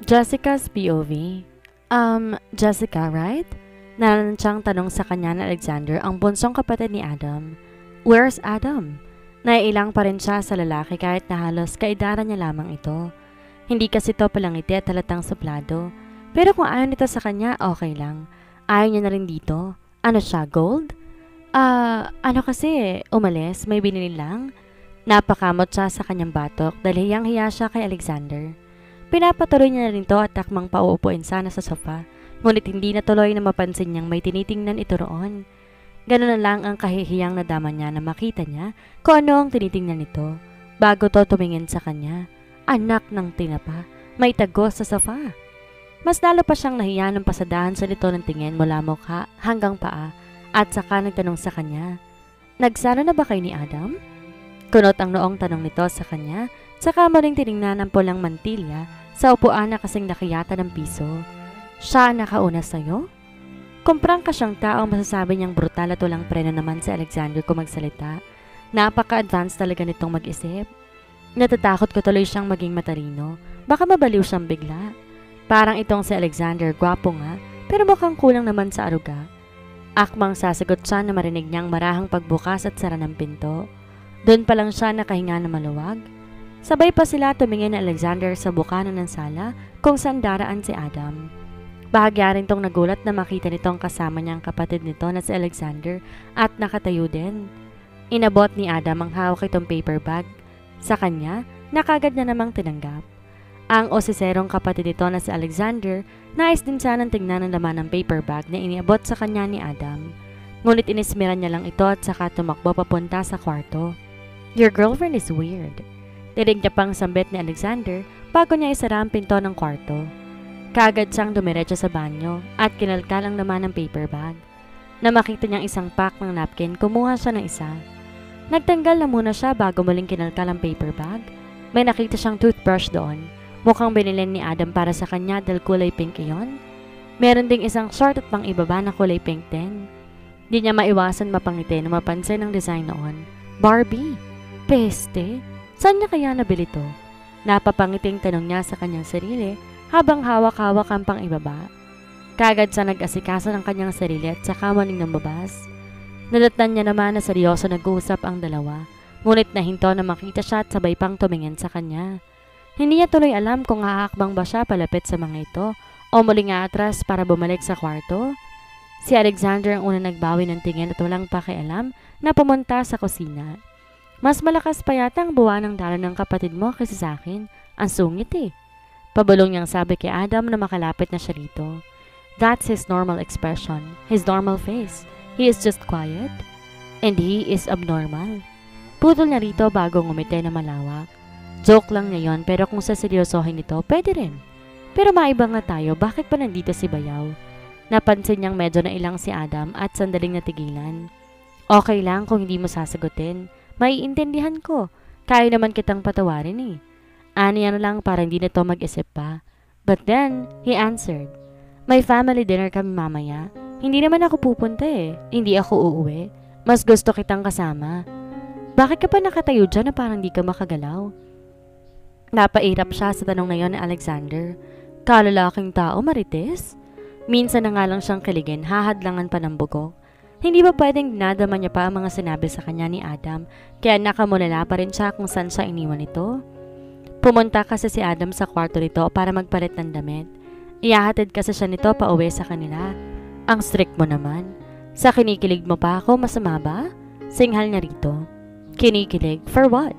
Jessica's POV. Jessica, right? Nanansiyang tanong sa kanya ni Alexander, ang bunsong kapatid ni Adam. Where's Adam? Naiilang pa rin siya sa lalaki kahit na halos kaedara niya lamang ito. Hindi kasi ito palangiti at halatang suplado. Pero kung ayaw nito sa kanya, okay lang. Ayaw niya na rin dito. Ano siya, gold? Ano kasi, umalis, may binili lang. Napakamot siya sa kanyang batok dahil hiyang-hiya siya kay Alexander. Pinapatuloy niya na rin to at takmang pauupuin sana sa sofa, ngunit hindi natuloy na mapansin niyang may tinitingnan ito roon. Ganun na lang ang kahihiyang nadama niya na makita niya kung ano ang tinitingnan nito bago to tumingin sa kanya. Anak ng tinapa, may tagos sa sofa. Mas lalo pa siyang nahiya ng pasadahan sa nito ng tingin mula mukha hanggang paa at saka nagtanong sa kanya, nagsalo na ba kayo ni Adam? Kunot ang noong tanong nito sa kanya, saka muling tinignan ang pulang mantilya sa upuan na kasing nakiyata ng piso. Siya ang nakauna sa'yo? Kumprang ka siyang tao, masasabi niyang brutal at walang preno naman si Alexander kung magsalita. Napaka-advance talaga nitong mag-isip. Natatakot ko tuloy siyang maging matalino. Baka mabaliw siyang bigla. Parang itong si Alexander, gwapo nga, pero mukhang kulang naman sa aruga. Akmang sasagot siya na marinig niyang marahang pagbukas at sara ng pinto. Doon pa lang siya nakahinga na maluwag. Sabay pa sila tumingin ni Alexander sa bukana ng sala kung saan daraan si Adam. Bahagya rin tong nagulat na makita nitong kasama niyang kapatid nito na si Alexander at nakatayo din. Inabot ni Adam ang hawak itong paper bag. Sa kanya, nakagad na namang tinanggap. Ang osiserong kapatid nito na si Alexander, nais din sanang tingnan ang laman ng paper bag na iniabot sa kanya ni Adam. Ngunit inismiran niya lang ito at saka tumakbo papunta sa kwarto. Your girlfriend is weird. Tinig niya pang sambit ni Alexander bago niya isara ang pinto ng kwarto. Kaagad siyang dumiretso sa banyo at kinalkal ang laman ng paper bag. Na makita niyang isang pack ng napkin, kumuha siya ng isa. Nagtanggal na muna siya bago muling kinalkal ang paper bag. May nakita siyang toothbrush doon. Mukhang binilin ni Adam para sa kanya dahil kulay pink iyon. Meron ding isang short at pang ibaba na kulay pink din. Di niya maiwasan mapangiti na mapansin ang design noon. Barbie? Peste? Saan niya kaya nabili to? Napapangiting tanong niya sa kanyang sarili habang hawak-hawak ang pang ibaba. Kagad sa nag-asikaso ng kanyang sarili at saka muling nambabas. Nadatnan niya naman na seryoso nag-uusap ang dalawa, ngunit nahinto na makita siya at sabay pang tumingin sa kanya. Hindi niya tuloy alam kung haakbang ba siya palapit sa mga ito o muling aatras para bumalik sa kwarto. Si Alexander ang unang nagbawi ng tingin at walang pakialam na pumunta sa kusina. Mas malakas pa yata ang buwan ng dala ng kapatid mo kasi sa akin. Ang sungit eh. Pabulong niyang sabi kay Adam na makalapit na siya rito. That's his normal expression, his normal face. He is just quiet. And he is abnormal. Putol niya rito bago ngumiti na malawak. Joke lang niya yon, pero kung saseryosohin ito, pwede rin. Pero maiba nga tayo, bakit pa nandito si Bayaw? Napansin niyang medyo nailang si Adam at sandaling natigilan. Okay lang kung hindi mo sasagutin. Maiintindihan ko. Kaya naman kitang patawarin eh. Ani ano lang para hindi na to mag-isip pa. But then, he answered, may family dinner kami mamaya. Hindi naman ako pupunta eh. Hindi ako uuwi. Mas gusto kitang kasama. Bakit ka pa nakatayo dyan na parang di ka makagalaw? Napairap siya sa tanong na yon ni Alexander. Kalalaking tao, Marites? Minsan na nga lang siyang kiligin, hahadlangan pa ng bugok. Hindi ba pwedeng dinadama niya pa ang mga sinabi sa kanya ni Adam, kaya nakamulala pa rin siya kung saan siya iniwan ito? Pumunta kasi si Adam sa kwarto nito para magpalit ng damit. Iyahatid kasi siya nito pa uwi sa kanila. Ang strict mo naman. Sa kinikilig mo pa ako, masama ba? Singhal niya rito. Kinikilig? For what?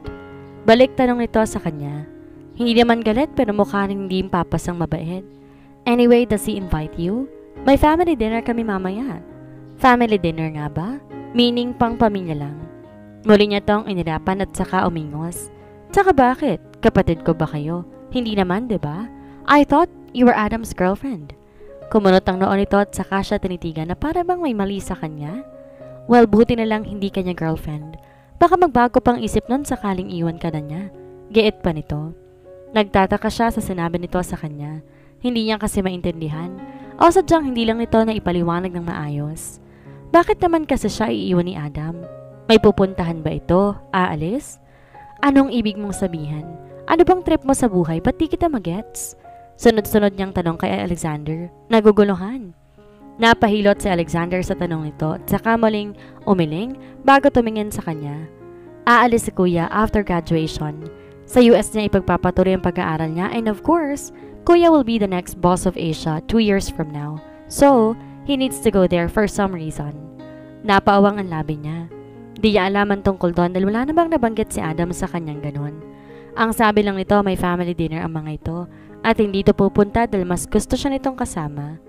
Balik tanong nito sa kanya. Hindi naman galit pero mukha rin hindi papasang mabait. Anyway, does he invite you? May family dinner kami mamaya. Family dinner nga ba? Meaning pang pamilya lang. Muli niya tong inirapan at saka umingos. Tsaka bakit? Kapatid ko ba kayo? Hindi naman, diba? I thought you were Adam's girlfriend. Kumunot ang noon nito at saka siya tinitigan na para bang may mali sa kanya. Well, buti na lang hindi kanya girlfriend. Baka magbago pang isip nun sakaling iwan ka na niya. Giit pa nito. Nagtataka siya sa sinabi nito sa kanya. Hindi niya kasi maintindihan. O sadyang hindi lang nito na ipaliwanag ng maayos. Bakit naman kasi siya iiwan ni Adam? May pupuntahan ba ito? Aalis? Anong ibig mong sabihin? Ano bang trip mo sa buhay? Ba't di kita magets? Sunod-sunod niyang tanong kay Alexander. Naguguluhan. Napahilot si Alexander sa tanong nito at saka muling umiling bago tumingin sa kanya. Aalis si Kuya after graduation. Sa US niya ipagpapatuloy ang pag-aaral niya and of course, Kuya will be the next boss of Asia 2 years from now. So, he needs to go there for some reason. Napaawang ang labi niya. Di niya alaman tungkol doon dahil wala namang nabanggit si Adam sa kanyang ganon. Ang sabi lang nito may family dinner ang mga ito at hindi ito pupunta dahil mas gusto siya nitong kasama.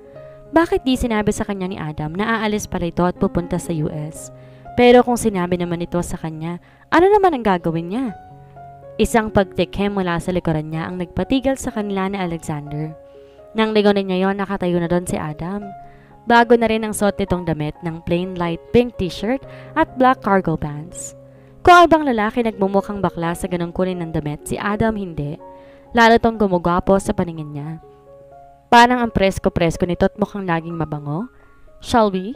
Bakit di sinabi sa kanya ni Adam na aalis pala ito at pupunta sa US? Pero kung sinabi naman ito sa kanya, ano naman ang gagawin niya? Isang pagtikim mula sa likuran niya ang nagpatigil sa kanila ni Alexander. Nang ligonin niya yon, nakatayo na doon si Adam. Bago na rin ang suot nitong damit ng plain light pink t-shirt at black cargo pants. Kung ang ibang lalaki nagmumukhang bakla sa ganong kulay ng damit, si Adam hindi. Lalo tong gumugwapo sa paningin niya. Parang ang presko-presko nito at mukhang laging mabango. Shall we?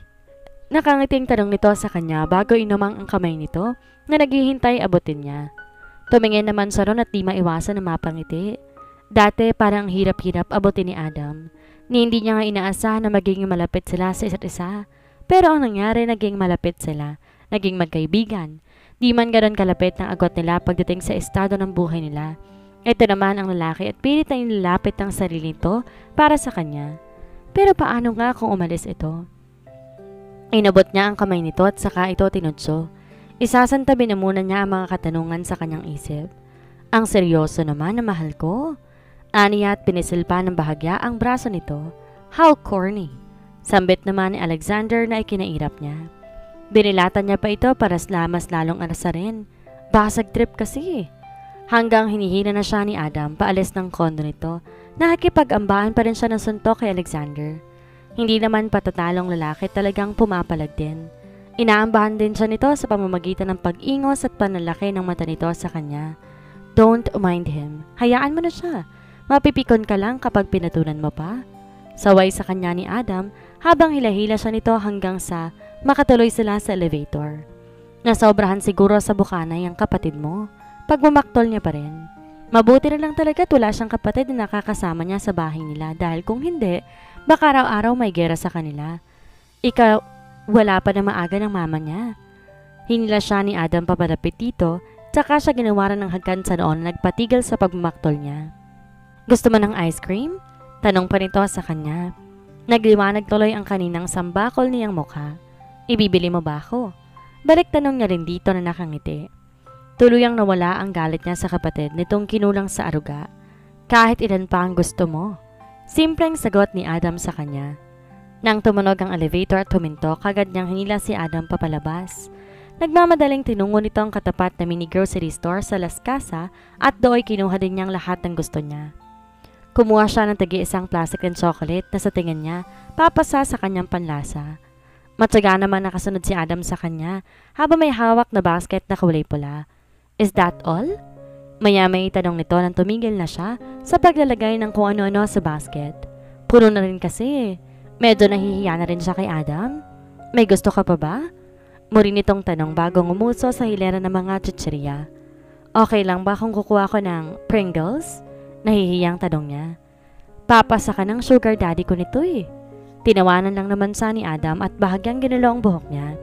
Nakangiting tanong nito sa kanya bago inumang ang kamay nito na naghihintay abutin niya. Tumingin naman siya ron at di maiwasan na mapangiti. Dati parang hirap-hirap abutin ni Adam. Hindi niya nga inaasahan na magiging malapit sila sa isa't isa. Pero ang nangyari naging malapit sila. Naging magkaibigan. Di man ganoon kalapit ng agwat nila pagdating sa estado ng buhay nila. Ito naman ang lalaki at pilit na nilalapit ang sarili nito para sa kanya. Pero paano nga kung umalis ito? Inabot niya ang kamay nito at saka ito tinudso. Isasantabi na muna niya ang mga katanungan sa kanyang isip. Ang seryoso naman na mahal ko. Aniya at pinisil pa ng bahagya ang braso nito. How corny. Sambit naman ni Alexander na ikinairap niya. Binilatan niya pa ito para mas lalong alasarin. Basag trip kasi. Hanggang hinihina na siya ni Adam paalis ng kondo nito, nakikipag-ambahan pa rin siya ng suntok kay Alexander. Hindi naman patatalong lalaki talagang pumapalag din. Inaambahan din siya nito sa pamamagitan ng pag-ingos at panlalaki ng mata nito sa kanya. Don't mind him. Hayaan mo na siya. Mapipikon ka lang kapag pinatunan mo pa. Saway sa kanya ni Adam habang hilahila siya nito hanggang sa makatuloy sila sa elevator. Nasobrahan siguro sa bukanay ang kapatid mo. Pagmamaktol niya pa rin. Mabuti na lang talaga at wala siyang kapatid na nakakasama niya sa bahay nila dahil kung hindi, baka araw-araw may gera sa kanila. Wala pa na maaga ng mama niya. Hinila siya ni Adam papalapit dito, tsaka siya ginawaran ng hagkan sa noon na nagpatigil sa pagmamaktol niya. Gusto mo ng ice cream? Tanong pa nito sa kanya. Nagliwanag tuloy ang kaninang sambakol niyang mukha. Ibibili mo ba ako? Balik tanong niya rin dito na nakangiti. Tuluyang nawala ang galit niya sa kapatid nitong kinulang sa aruga. Kahit ilan pa ang gusto mo. Simpleng sagot ni Adam sa kanya. Nang tumunog ang elevator at huminto, kagad niyang hinila si Adam papalabas. Nagmamadaling tinungo nito ang katapat na mini grocery store sa Las Casa at doon kinuha din niyang lahat ng gusto niya. Kumuha siya ng tagi-isang plastic ng chocolate na sa tingin niya papasa sa kanyang panlasa. Matyaga naman nakasunod si Adam sa kanya habang may hawak na basket na kulay pula. Is that all? Maya-may tanong nito nang tumigil na siya sa paglalagay ng kung ano-ano sa basket. Puno na rin kasi. Medyo nahihiya na rin siya kay Adam. May gusto ka pa ba? Muri nitong tanong bago ngumuso sa hilera ng mga chichirya. Okay lang ba kung kukuha ko ng Pringles? Nahihiyang tanong niya. Papasa ka ng sugar daddy ko nito eh. Tinawanan lang naman sa ni Adam at bahagyang ginalo ang buhok niya.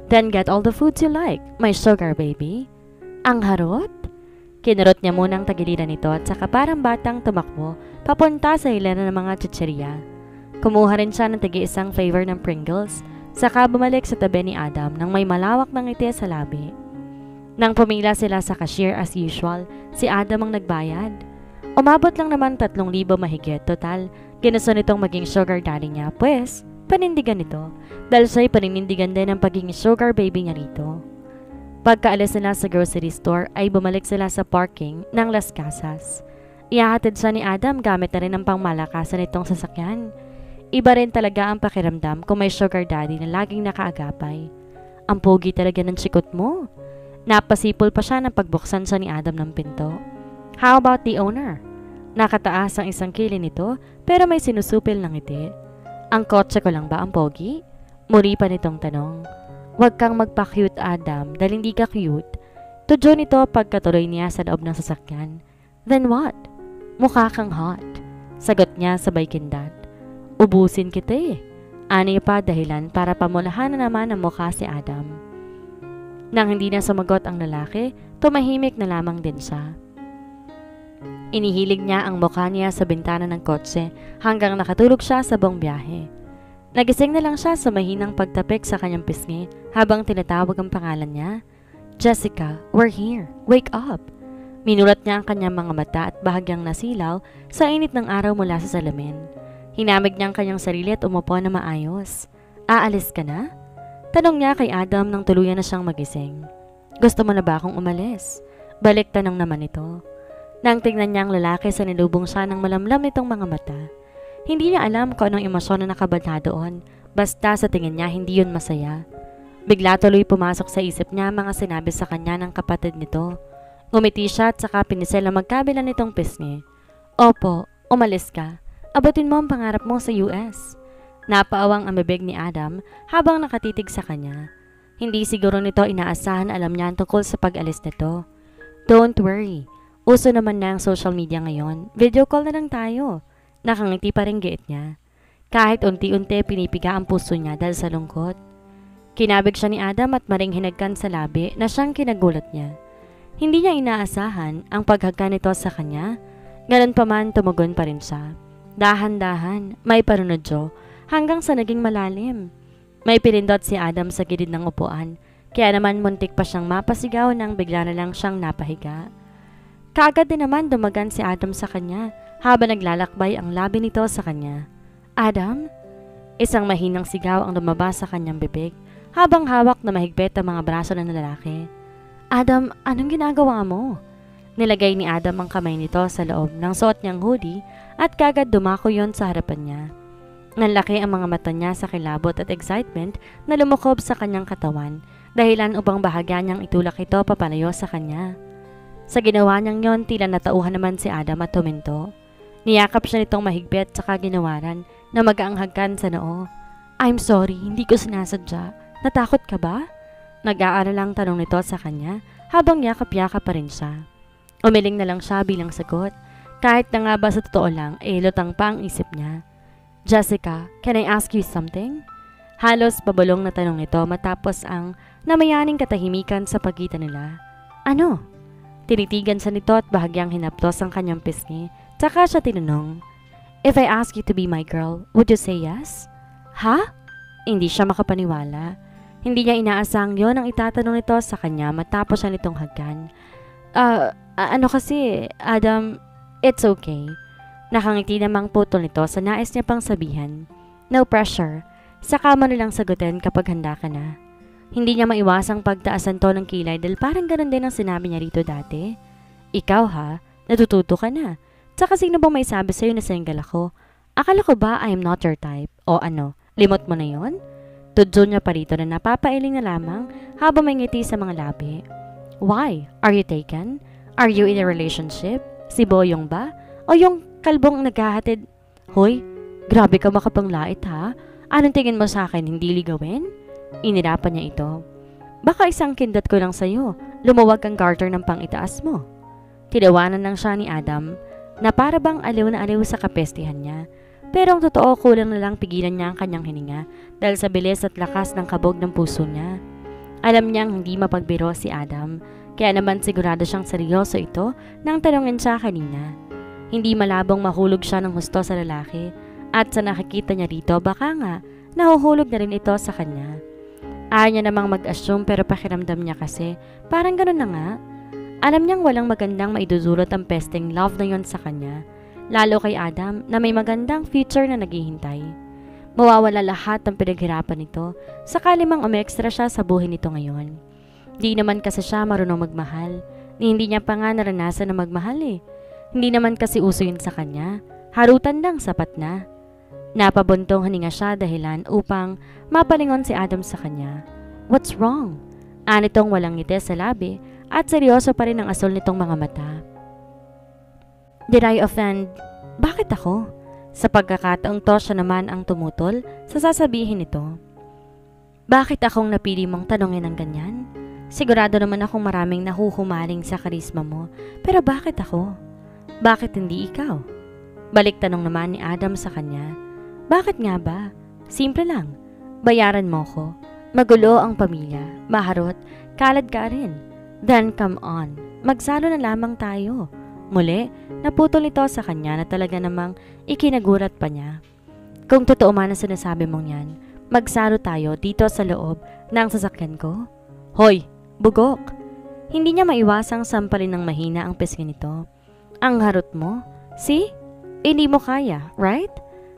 Then get all the foods you like, my sugar baby. Ang harot? Kinurot niya munang tagiliran nito at saka parang batang tumakbo papunta sa hilera ng mga chichirya. Kumuha rin siya ng tagi-isang flavor ng Pringles, saka bumalik sa tabi ni Adam nang may malawak ng ngiti sa labi. Nang pumila sila sa cashier as usual, si Adam ang nagbayad. Umabot lang naman 3,000 mahigit total. Ginusto nitong maging sugar daddy niya, pues panindigan nito dahil siya'y paninindigan din ang pagiging sugar baby niya rito. Pagkaalis nila sa grocery store ay bumalik sila sa parking ng Las Casas. Ihahatid siya ni Adam gamit na rin ang pangmalakasan nitong sasakyan. Iba rin talaga ang pakiramdam kung may sugar daddy na laging nakaagapay. Ang pogi talaga ng sikot mo. Napasipol pa siya nang pagbuksan siya ni Adam ng pinto. How about the owner? Nakataas ang isang kili nito pero may sinusupil ng ngiti. Ang kotse ko lang ba ang pogi? Muri pa nitong tanong. Huwag kang magpa-cute Adam dahil hindi ka cute. Tudyo nito pagkatuloy niya sa loob ng sasakyan. Then what? Mukha kang hot. Sagot niya sabay kindat. Ubusin kita eh. Ani pa dahilan para pamulahan na naman ang mukha si Adam. Nang hindi na sumagot ang lalaki, tumahimik na lamang din siya. Inihilig niya ang mukha niya sa bintana ng kotse hanggang nakatulog siya sa buong biyahe. Nagising na lang siya sa mahinang pagtapik sa kanyang pisngi habang tinatawag ang pangalan niya. Jessica, we're here. Wake up. Minulat niya ang kanyang mga mata at bahagyang nasilaw sa init ng araw mula sa salamin. Hinamig niya ang kanyang sarili at umupo na maayos. Aalis ka na? Tanong niya kay Adam nang tuluyan na siyang magising. Gusto mo na ba akong umalis? Balik tanong naman ito. Nang tingnan niya ang lalaki sa nilubong siya ng malamlam nitong mga mata. Hindi niya alam kung anong emosyon na nakabadha doon, basta sa tingin niya hindi yun masaya. Bigla tuloy pumasok sa isip niya mga sinabi sa kanya ng kapatid nito. Ngumiti siya at saka pinisel ang magkabila nitong pisngi. Opo, umalis ka. Abutin mo ang pangarap mo sa US. Napaawang ang bibig ni Adam habang nakatitig sa kanya. Hindi siguro nito inaasahan alam niya tungkol sa pag-alis nito. Don't worry. Uso naman na ang social media ngayon. Video call na lang tayo. Nakangiti pa rin giit niya. Kahit unti-unti pinipiga ang puso niya dahil sa lungkot. Kinabig siya ni Adam at maring hinagkan sa labi na siyang kinagulat niya. Hindi niya inaasahan ang paghagkan nito sa kanya. Ganun pa man tumugon pa rin siya. Dahan-dahan, may parunodyo hanggang sa naging malalim. May pinindot si Adam sa gilid ng upuan. Kaya naman muntik pa siyang mapasigaw nang bigla na lang siyang napahiga. Kaagad din naman dumagan si Adam sa kanya habang naglalakbay ang labi nito sa kanya. Adam? Isang mahinang sigaw ang lumabas sa kanyang bibig habang hawak na mahigpit ang mga braso ng lalaki. Adam, anong ginagawa mo? Nilagay ni Adam ang kamay nito sa loob ng suot niyang hoodie at kaagad dumako yon sa harapan niya. Nanlaki ang mga mata niya sa kilabot at excitement na lumukob sa kanyang katawan dahilan upang bahagya niyang itulak ito papalayo sa kanya. Sa ginawa niyang yon, tila natauhan naman si Adam at huminto. Niyakap siya nitong mahigpit saka ginawaran na mag-aanghagkan sa noo. I'm sorry, hindi ko sinasadya. Natakot ka ba? Nag-aaral lang tanong nito sa kanya habang yakap-yakap pa rin siya. Umiling na lang siya bilang sagot. Kahit na nga ba sa totoo lang, lutang pa ang isip niya. Jessica, can I ask you something? Halos pabalong na tanong ito matapos ang namayaning katahimikan sa pagitan nila. Ano? Tinitigan siya nito at bahagyang hinaptos ang kanyang pisngi. Tsaka siya tinanong, If I ask you to be my girl, would you say yes? Ha? Hindi siya makapaniwala. Hindi niya inaasang yon ang itatanong nito sa kanya matapos siya nitong hagkan. Ano kasi, Adam, it's okay. Nakangiti namang putol nito sa nais niya pang sabihan. No pressure. Saka mo nilang sagutin kapag handa ka na. Hindi niya maiwasang pagtaasan to ng kilay dahil parang ganun din ang sinabi niya rito dati. Ikaw ha, natututo ka na. Tsaka sino bang may sabi sa'yo na single ako? Akala ko ba I am not your type? O ano, limot mo na yon? Tudyo niya pa rito na napapailing na lamang habang may ngiti sa mga labi. Why? Are you taken? Are you in a relationship? Si Boyong ba? O yung kalbong naghahatid? Hoy, grabe ka makapanglait ha? Anong tingin mo sa akin, hindi ligawin? Inirapan niya ito. Baka isang kindat ko lang sa'yo, lumuwag ang garter ng pang-itaas mo. Tinawanan lang siya ni Adam na para bang aliw na aliw sa kapestihan niya. Pero ang totoo kulang na lang pigilan niya ang kanyang hininga dahil sa bilis at lakas ng kabog ng puso niya. Alam niyang hindi mapagbiro si Adam, kaya naman sigurado siyang seryoso ito nang tanongin siya kanina. Hindi malabong mahulog siya ng husto sa lalaki at sa nakikita niya rito baka nga nahuhulog na rin ito sa kanya. Ayaw niya namang mag-assume pero pakiramdam niya kasi parang gano'n na nga. Alam niyang walang magandang maidudulot ang pesting love na yon sa kanya. Lalo kay Adam na may magandang future na naghihintay. Mawawala lahat ng pinaghirapan nito sakali mang umextra siya sa buhay nito ngayon. Di naman kasi siya marunong magmahal. Hindi niya pa nga naranasan na magmahal eh. Hindi naman kasi uso yun sa kanya. Harutan lang sapat na. Napabuntong hininga siya dahilan upang mapalingon si Adam sa kanya. What's wrong? Anitong walang ngiti sa labi at seryoso pa rin ang asol nitong mga mata. Did I offend? Bakit ako? Sa pagkakataong to siya naman ang tumutol sa sasabihin nito. Bakit akong napili mong tanongin ng ganyan? Sigurado naman akong maraming nahuhumaling sa karisma mo, pero bakit ako? Bakit hindi ikaw? Balik tanong naman ni Adam sa kanya. Bakit nga ba? Simple lang. Bayaran mo ko. Magulo ang pamilya. Maharot. Kalad ka rin. Then come on. Magsalo na lamang tayo. Muli, naputol ito sa kanya na talaga namang ikinagurat pa niya. Kung totoo man ang sinasabi mong yan, magsalo tayo dito sa loob ng sasakyan ko. Hoy, bugok! Hindi niya maiwasang sampalin ng mahina ang pisngi nito. Ang harot mo? See? Hindi mo kaya, right?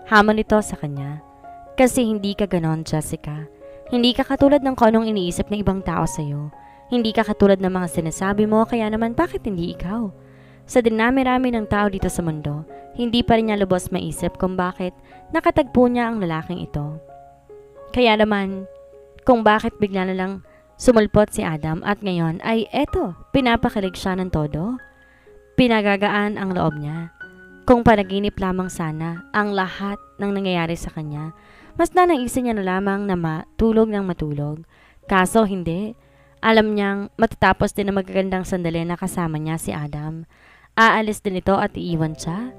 Hamon ito sa kanya. Kasi hindi ka ganon, Jessica. Hindi ka katulad ng kung anong iniisip ng ibang tao sa'yo. Hindi ka katulad ng mga sinasabi mo, kaya naman bakit hindi ikaw? Sa dinami-rami ng tao dito sa mundo, hindi pa rin niya lubos maisip kung bakit nakatagpo niya ang lalaking ito. Kaya naman, kung bakit bigla na lang sumulpot si Adam at ngayon ay eto, pinapakilig siya ng todo. Pinagagaan ang loob niya. Kung panaginip lamang sana ang lahat ng nangyayari sa kanya, mas nanaisin niya na lamang na matulog ng matulog. Kaso hindi. Alam niyang matatapos din ang magagandang sandali na kasama niya si Adam. Aalis din ito at iiwan siya.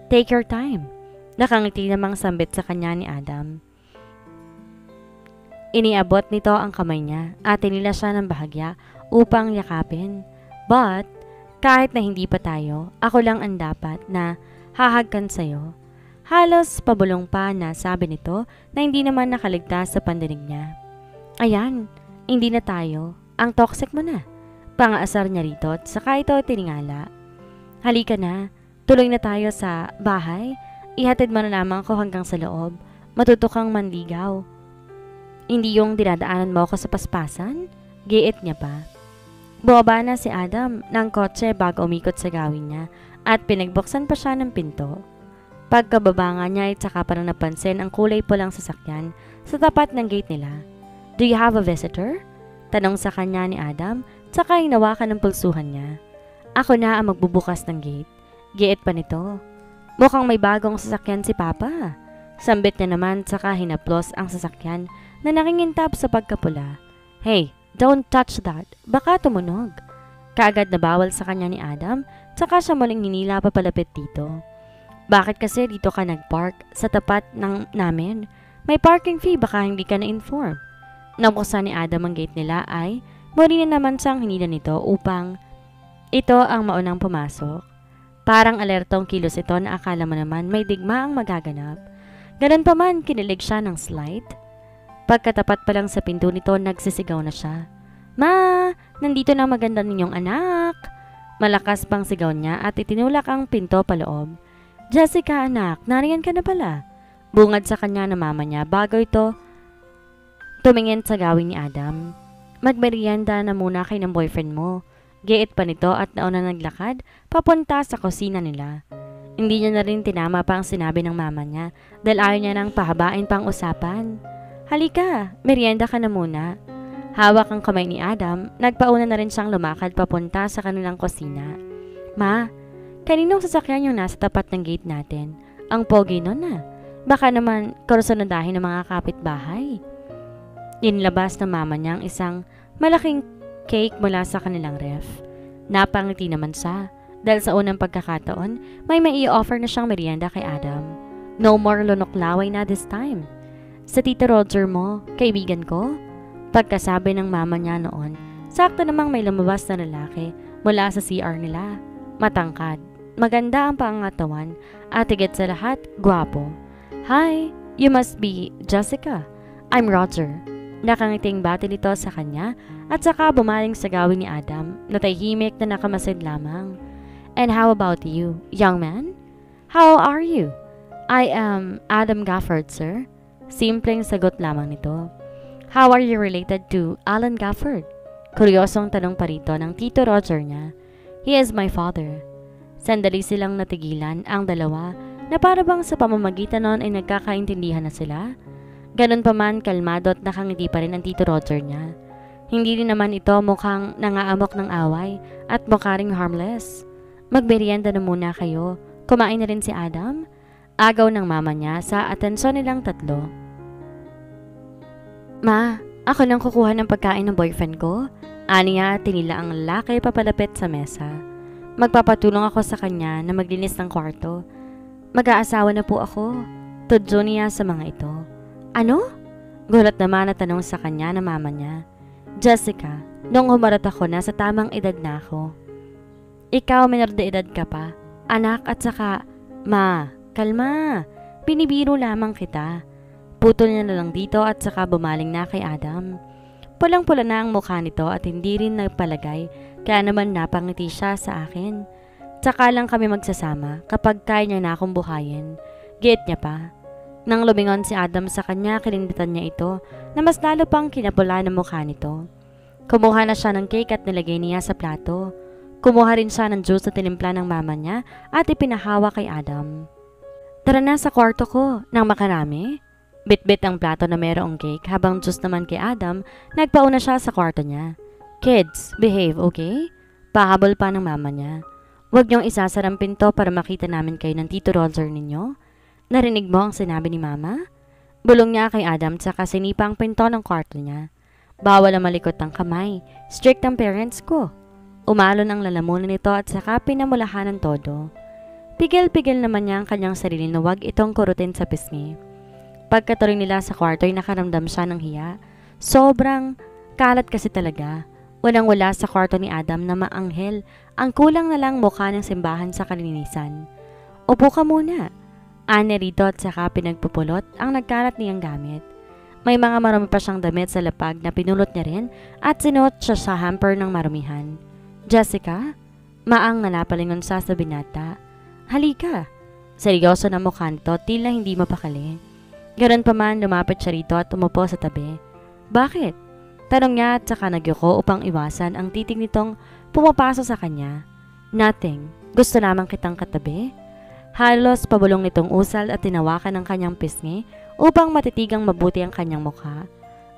Take your time. Nakangiti namang sambit sa kanya ni Adam. Iniabot nito ang kamay niya at tinila siya ng bahagya upang yakapin. But, kahit na hindi pa tayo, ako lang ang dapat na hahagkan sa'yo. Halos pabulong pa na sabi nito na hindi naman nakaligtas sa pandinig niya. Ayan, hindi na tayo. Ang toxic mo na. Pangaasar niya rito at saka ito tiningala. Halika na, tuloy na tayo sa bahay. Ihatid mo na lamang ako hanggang sa loob. Matuto kang manligaw. Hindi yung dinadaanan mo ako sa paspasan? Giit niya pa. Bumaba na si Adam ng kotse bago umikot sa gawin niya at pinagbuksan pa siya ng pinto. Pagkababa nga niya ay saka pa nang napansin ang kulay pulang sasakyan sa tapat ng gate nila. Do you have a visitor? Tanong sa kanya ni Adam, saka hinawakan ng pulsuhan niya. Ako na ang magbubukas ng gate. Giit pa nito. Mukhang may bagong sasakyan si Papa. Sambit niya naman saka hinaplos ang sasakyan na nakingintab sa pagkapula. Hey, don't touch that. Baka tumunog. Kaagad na bawal sa kanya ni Adam, saka siya muling hinila papalapit dito. Bakit kasi dito ka nagpark sa tapat ng namin? May parking fee, baka hindi ka na-inform. Nabuksan ni Adam ang gate nila ay muli na naman siyang hinila nito upang ito ang maunang pumasok. Parang alertong kilos ito na akala mo naman may digma ang magaganap. Ganun pa man, kinilig siya ng slight. Pagkatapat pa lang sa pinto nito, nagsisigaw na siya. Ma, nandito na maganda ninyong anak. Malakas pang sigaw niya at itinulak ang pinto paloob. Jessica anak, nariyan ka na pala. Bungad sa kanya na mama niya bago ito tumingin sa gawin ni Adam. Magmerienda na muna kay ng boyfriend mo. Giit pa nito at nauna naglakad papunta sa kusina nila. Hindi niya na rin tinama pa ang sinabi ng mama niya dahil ayaw niya nang pahabain pang usapan. Halika, merienda ka na muna. Hawak ang kamay ni Adam, nagpauna na rin siyang lumakad papunta sa kanilang kusina. Ma, kaninong sasakyan yung nasa tapat ng gate natin? Ang pogi nun na. Baka naman karusunadahin ng mga kapitbahay. Inilabas ng mama niya ang isang malaking cake mula sa kanilang ref. Napangiti naman siya dahil sa unang pagkakataon may mai-offer na siyang merienda kay Adam. No more lunoklaway na this time. Sa Tito Roger mo, kaibigan ko? Pagkasabi ng mama niya noon, sakto namang may lumabas na lalaki mula sa CR nila. Matangkad, maganda ang pangangatawan at higit sa lahat, gwapo. Hi, you must be Jessica. I'm Roger. Nakangiting bati nito sa kanya at saka bumaling sa gawin ni Adam na tahimik na nakamasid lamang. And how about you, young man? How are you? I am Adam Gafford, sir. Simpleng sagot lamang nito. How are you related to Alan Gafford? Kuryosong tanong pa rito ng Tito Roger niya. He is my father. Sandali silang natigilan ang dalawa na para bang sa pamamagitan noon ay nagkakaintindihan na sila. Ganun pa man, kalmado at nakangiti pa rin ang Tito Roger niya. Hindi rin naman ito mukhang nangaamok ng away at mukha ring harmless. Magmerienda na muna kayo. Kumain na rin si Adam. Agaw ng mama niya sa atensyon nilang tatlo. Ma, ako nang kukuha ng pagkain ng boyfriend ko. Aniya, tinila ang lalaki papalapit sa mesa. Magpapatulong ako sa kanya na maglinis ng kwarto. Mag-aasawa na po ako. Tudyo niya sa mga ito. Ano? Gulat naman na tanong sa kanya na mama niya. Jessica, nung humarap ako na sa tamang edad na ako. Ikaw menor de edad ka pa, anak at saka, ma, kalma, binibiro lamang kita. Putol niya na lang dito at saka bumaling na kay Adam. Pulang-pula na ang mukha nito at hindi rin nagpalagay kaya naman napangiti siya sa akin. Tsaka lang kami magsasama kapag kaya niya na akong buhayin. Giit niya pa. Nang lumingon si Adam sa kanya, kilinditan niya ito na mas lalo pang kinapula ng mukha nito. Kumuha na siya ng cake at nilagay niya sa plato. Kumuha rin siya ng juice na tinimpla ng mama niya at ipinahawa kay Adam. Tara na sa kwarto ko, nang makarami. Bit-bit ang plato na mayroong cake habang juice naman kay Adam, nagpauna siya sa kwarto niya. Kids, behave, okay? Pahabol pa ng mama niya. Huwag niyong isasara ang pinto para makita namin kayo ng Tito Roger ninyo. Narinig mo ang sinabi ni mama? Bulong niya kay Adam tsaka sinipa ang pinto ng kwarto niya. Bawal ang malikot ang kamay. Strict ang parents ko. Umalon ang lalamunan nito at saka pinamulahan ng todo. Pigil-pigil naman niya ang kanyang sarili na huwag itong kurutin sa pisngi. Pagkatuloy nila sa kwarto ay nakaramdam siya ng hiya. Sobrang kalat kasi talaga. Walang-wala sa kwarto ni Adam na maanghel. Ang kulang na lang mukha ng simbahan sa kalinisan. Upo ka muna. Ani rito at saka pinagpupulot ang nagkalat niyang gamit. May mga marami pa siyang damit sa lapag na pinulot niya rin at sinuot siya sa hamper ng marumihan. Jessica? Maang napalingon siya sa binata. Halika. Seryoso na mukha nito, tila hindi mapakali. Ganon pa man, lumapit siya rito at umupo sa tabi. Bakit? Tanong niya at saka nagyuko upang iwasan ang titig nitong pumapasok sa kanya. Nothing. Gusto lamang kitang katabi. Halos pabulong nitong usal at tinawakan ng kanyang pisngi upang matitigang mabuti ang kanyang mukha.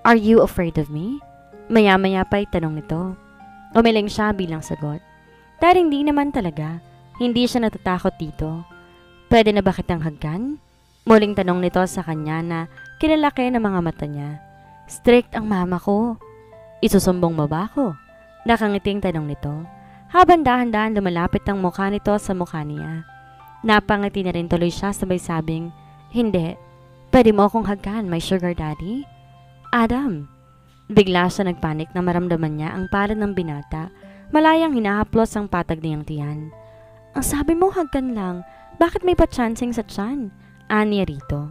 Are you afraid of me? Maya-maya pa'y tanong nito. Umiling siya bilang sagot. Dahil hindi naman talaga. Hindi siya natatakot dito. Pwede na ba kitang hagkan? Muling tanong nito sa kanya na kilalaki ng mga mata niya. Strict ang mama ko. Isusumbong mo ba ako? Nakangiting tanong nito. Habang dahan-dahan lumalapit ang mukha nito sa mukha niya. Napangiti na rin tuloy siya sabay sabing, hindi. Pwede mo akong hagkan, my sugar daddy? Adam. Bigla siya nagpanik na maramdaman niya ang palad ng binata. Malayang hinahaplos ang patag niyang tiyan. Ang sabi mo hagkan lang, bakit may pa-chancing sa tiyan? Aniya rito.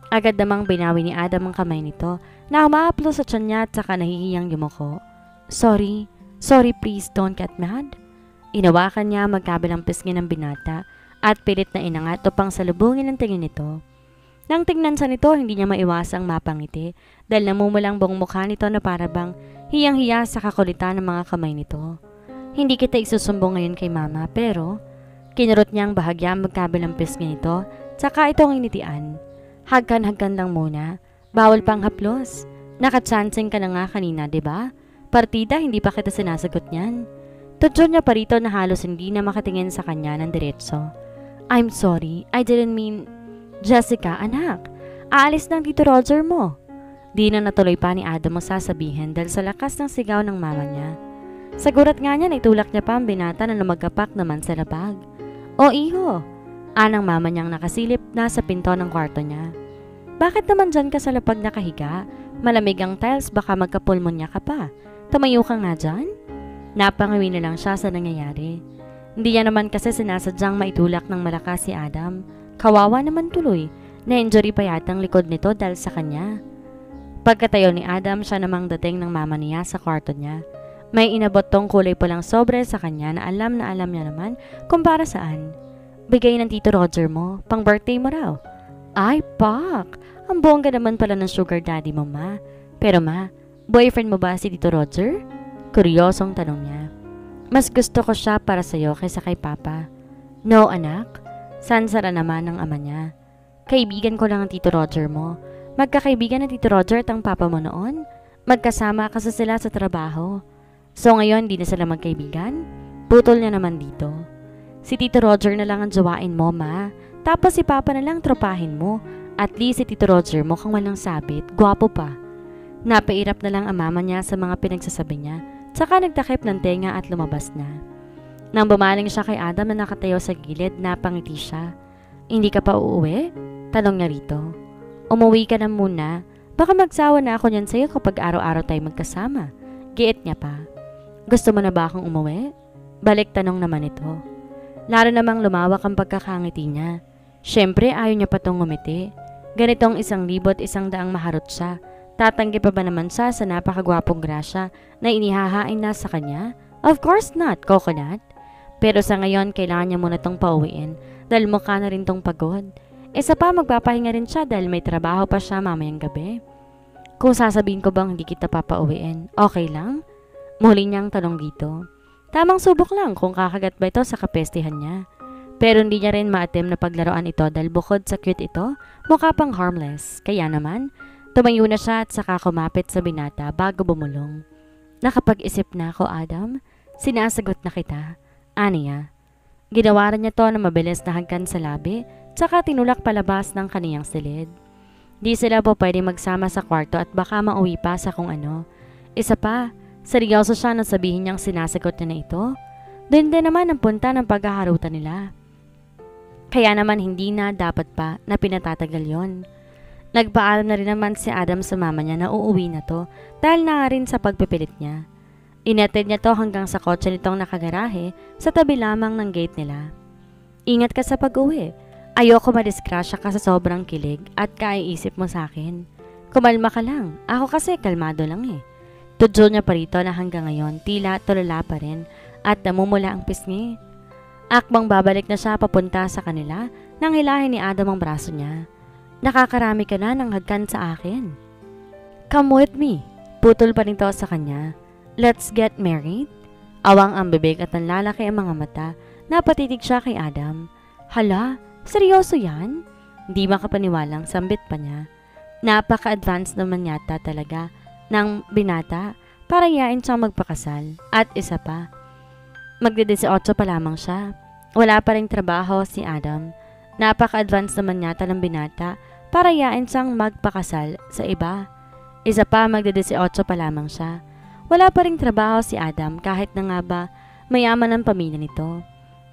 Agad namang binawi ni Adam ang kamay nito na humahaplos sa tiyan niya at saka nahihiyang yumuko. Sorry please don't get mad. Inawakan niya magkabilang pisngi ng binata at pilit na inangat upang salubungin ang tingin nito. Nang tingnan sa nito, hindi niya maiwasang mapangiti dahil namumulang buong mukha nito na parabang hiyang-hiya sa kakulitan ng mga kamay nito. Hindi kita isusumbong ngayon kay mama pero kinurot niyang bahagya magkabilang pisngi nito tsaka itong initian. Hagkan-hagkan lang muna. Bawal pang haplos. Nakachancing ka na nga kanina, diba? Partida, hindi pa kita sinasagot niyan. Tudyo niya pa rito na halos hindi na makatingin sa kanya ng diretso. I'm sorry, I didn't mean... Jessica, anak, aalis ng Tito Roger mo. Di na natuloy pa ni Adam ang sasabihin dahil sa lakas ng sigaw ng mama niya. Sa gurat nga niya, naitulak niya pa ang binata na lumagapak naman sa labag. O iho, anang mama niyang nakasilip na sa pinto ng kwarto niya. Bakit naman dyan ka sa lapag nakahiga? Malamig ang tiles, baka magkapulmonya ka pa. Tumayo ka nga dyan? Napangawi na lang siya sa nangyayari. Hindi niya naman kasi sinasadyang maitulak ng malakas si Adam. Kawawa naman tuloy, na-injury pa yatang likod nito dahil sa kanya. Pagkatayo ni Adam, siya namang dating ng mama niya sa kwarto niya. May inabot tong kulay pulang sobre sa kanya na alam niya naman kung para saan. Bigay ng Tito Roger mo, pang birthday mo raw. Ay, pak! Ang bongga naman pala ng sugar daddy mo, ma. Pero ma, boyfriend mo ba si Tito Roger? Kuryosong tanong niya. Mas gusto ko siya para sa'yo kaysa kay papa. No, anak. Sansara naman ng ama niya. Kaibigan ko lang ang Tito Roger mo. Magkakaibigan ng Tito Roger at ang papa mo noon. Magkasama kasi sila sa trabaho. So ngayon, di na sila magkaibigan? Putol niya naman dito. Si Tito Roger na lang ang jowain mo, ma. Tapos si papa na lang tropahin mo. At least si Tito Roger mo kung walang sabit, gwapo pa. Napairap na lang ang mama niya sa mga pinagsasabi niya. Tsaka nagtakip ng tenga at lumabas na. Nang bumaling siya kay Adam na nakatayo sa gilid, napangiti siya. Hindi ka pa uuwi? Tanong niya rito. Umuwi ka na muna. Baka magsawa na ako niyan sa'yo kapag araw-araw tayo magkasama. Giit niya pa. Gusto mo na ba akong umuwi? Balik tanong naman ito. Lalo namang lumawak ang pagkakangiti niya. Siyempre ayaw niya pa tong ngumiti. Ganitong 1,100 maharot siya. Tatanggi pa ba naman siya sa napakagwapong grasya na inihahain na sa kanya? Of course not, coconut. Pero sa ngayon, kailangan niya muna tong pauwiin dahil mukha na rin tong pagod. Isa pa, magpapahinga rin siya dahil may trabaho pa siya mamayang gabi. Kung sasabihin ko bang hindi kita papauwiin, okay lang? Muli niyang tanong dito. Tamang subok lang kung kakagat ba ito sa kapestihan niya. Pero hindi niya rin maatim na paglaruan ito dahil bukod sa cute ito, mukha pang harmless. Kaya naman, tumayo na siya at saka kumapit sa binata bago bumulong. Nakapag-isip na ako, Adam. Sinasagot na kita. Aniya. Ginawa rin niya to na mabilis na hagkan sa labi, tsaka tinulak palabas ng kaniyang silid. Di sila po pwede magsama sa kwarto at baka mauwi pa sa kung ano. Isa pa, seryoso siya na sabihin niyang sinasagot niya na ito. Doon din naman ang punta ng paghaharutan nila. Kaya naman hindi na dapat pa na pinatatagal yon. Nagpaalam na rin naman si Adam sa mama niya na uuwi na to dahil na rin sa pagpipilit niya. Inatid niya to hanggang sa kotse nitong nakagarahe sa tabi lamang ng gate nila. Ingat ka sa pag-uwi. Ayoko madiskrasya ka sa sobrang kilig at kaiisip mo sa akin. Kumalma ka lang. Ako kasi kalmado lang eh. Tudyo niya pa rito na hanggang ngayon tila tulala pa rin at namumula ang pisngi. Akbang babalik na siya papunta sa kanila nang hilahin ni Adam ang braso niya. Nakakarami ka na ng hagkan sa akin. Come with me. Putol pa nito sa kanya. Let's get married? Awang ang bibig at nanlalaki ang mga mata. Napatitig siya kay Adam. Hala, seryoso yan? Hindi makapaniwalang sambit pa niya. Napaka-advanced naman yata talaga ng binata para yain siyang magpakasal. At isa pa, magde-18 pa lamang siya. Wala pa ring trabaho si Adam. Napaka-advanced naman yata ng binata para yain siyang magpakasal sa iba. Isa pa, magde-18 pa lamang siya. Wala pa ring trabaho si Adam kahit na nga ba mayaman ang pamilya nito.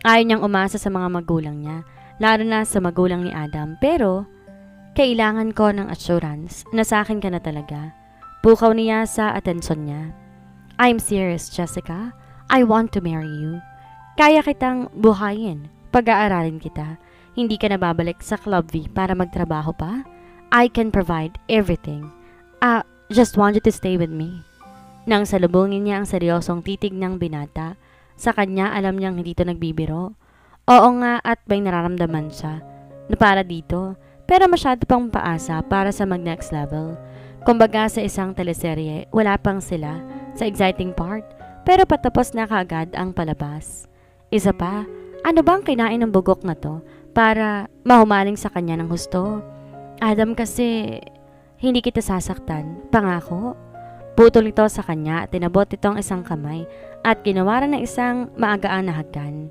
Ayaw niyang umasa sa mga magulang niya, lalo na sa magulang ni Adam. Pero, kailangan ko ng assurance na sa akin ka na talaga. Pukaw niya sa atensyon niya. I'm serious, Jessica. I want to marry you. Kaya kitang buhayin, pag-aaralin kita. Hindi ka na babalik sa Club V para magtrabaho pa. I can provide everything. Just want you to stay with me. Nang salubungin niya ang seryosong titig ng binata, sa kanya alam niyang hindi ito nagbibiro. Oo nga at may nararamdaman siya na para dito, pero masyado pang paasa para sa mag-next level. Kumbaga sa isang teleserye, wala pang sila sa exciting part, pero patapos na kaagad ang palabas. Isa pa, ano bang kinain ng bugok na to para mahumaling sa kanya ng husto? Adam kasi, hindi kita sasaktan, pangako. Putol ito sa kanya at tinabot itong isang kamay at ginawaran ng isang maagaan na hagkan.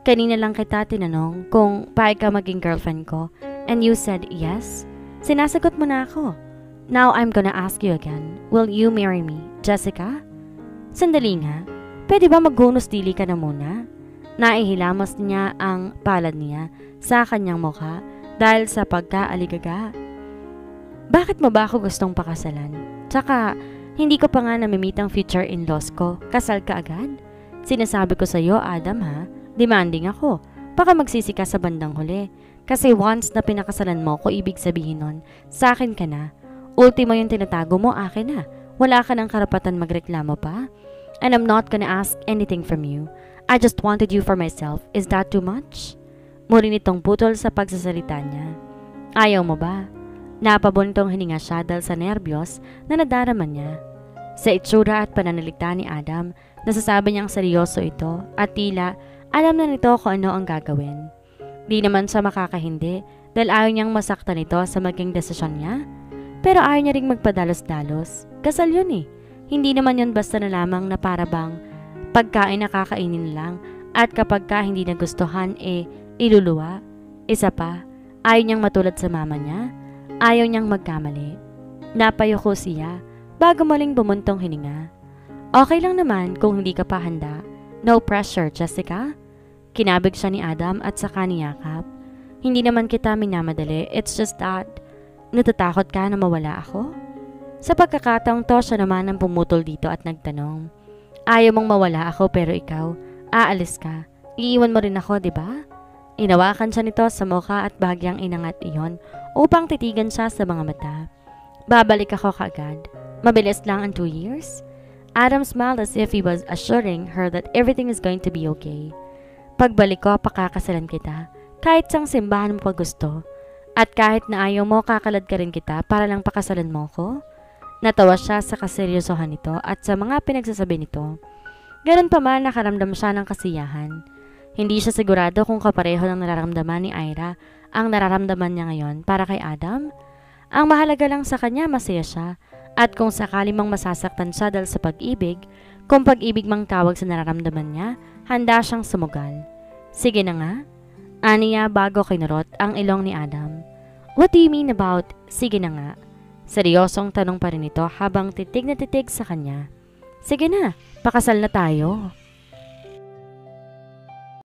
Kanina lang kita tinanong kung paano ka maging girlfriend ko and you said yes. Sinasagot mo na ako. Now I'm gonna ask you again. Will you marry me, Jessica? Sandali nga. Pwede ba maghunos dili ka na muna? Naihilamos niya ang palad niya sa kanyang mukha dahil sa pagkaaligaga. Bakit mo ba ako gustong pakasalan? Tsaka, hindi ko pa nga namimit ang future in-laws ko. Kasal ka agad? Sinasabi ko sa iyo, Adam ha. Demanding ako. Baka magsisi ka sa bandang huli. Kasi once na pinakasalan mo ko, ibig sabihin nun, sa akin ka na. Ultimo yung tinatago mo, akin na. Wala ka ng karapatan magreklamo pa. And I'm not gonna ask anything from you. I just wanted you for myself. Is that too much? Muli nitong putol sa pagsasalita niya. Ayaw mo ba? Napabuntong hininga siya dahil sa nerbiyos na nadarama niya. Sa itsura at pananalita ni Adam, nasasabi niyang seryoso ito at tila alam na nito kung ano ang gagawin. Di naman siya makakahindi dahil ayaw niyang masaktan ito sa maging desisyon niya. Pero ayaw niya ring magpadalos-dalos. Kasal yun eh. Hindi naman yun basta na lamang na para bang pagkain na kakainin lang at kapag ka hindi nagustuhan iluluwa. Isa pa, ayaw niyang matulad sa mama niya. Ayaw niyang magkamali. Napayuko siya bago muling bumuntong hininga. Okay lang naman kung hindi ka pa handa. No pressure, Jessica. Kinabig siya ni Adam at saka niyakap. Hindi naman kita minamadali, it's just that natatakot ka na mawala ako? Sa pagkakataong to, siya naman ang pumutol dito at nagtanong. Ayaw mong mawala ako pero ikaw, aalis ka. Iiwan mo rin ako, di ba? Inawakan siya nito sa mukha at bahagyang inangat iyon upang titigan siya sa mga mata. Babalik ako kaagad. Mabilis lang ang 2 years. Adam smiled as if he was assuring her that everything is going to be okay. Pagbalik ko, pakakasalan kita. Kahit sang simbahan mo pa gusto. At kahit na ayaw mo, kakalad ka rin kita para lang pakasalan mo ko. Natawa siya sa kaseryosohan nito at sa mga pinagsasabi nito. Ganun pa man, nakaramdam siya ng kasiyahan. Hindi siya sigurado kung kapareho ng nararamdaman ni Ira ang nararamdaman niya ngayon para kay Adam. Ang mahalaga lang sa kanya, masaya siya. At kung sakali mang masasaktan siya dahil sa pag-ibig, kung pag-ibig mang tawag sa nararamdaman niya, handa siyang sumugal. Sige na nga. Aniya bago kinurot ang ilong ni Adam. What do you mean about sige na nga? Seryosong tanong pa rin ito habang titig na titig sa kanya. Sige na, pakasal na tayo.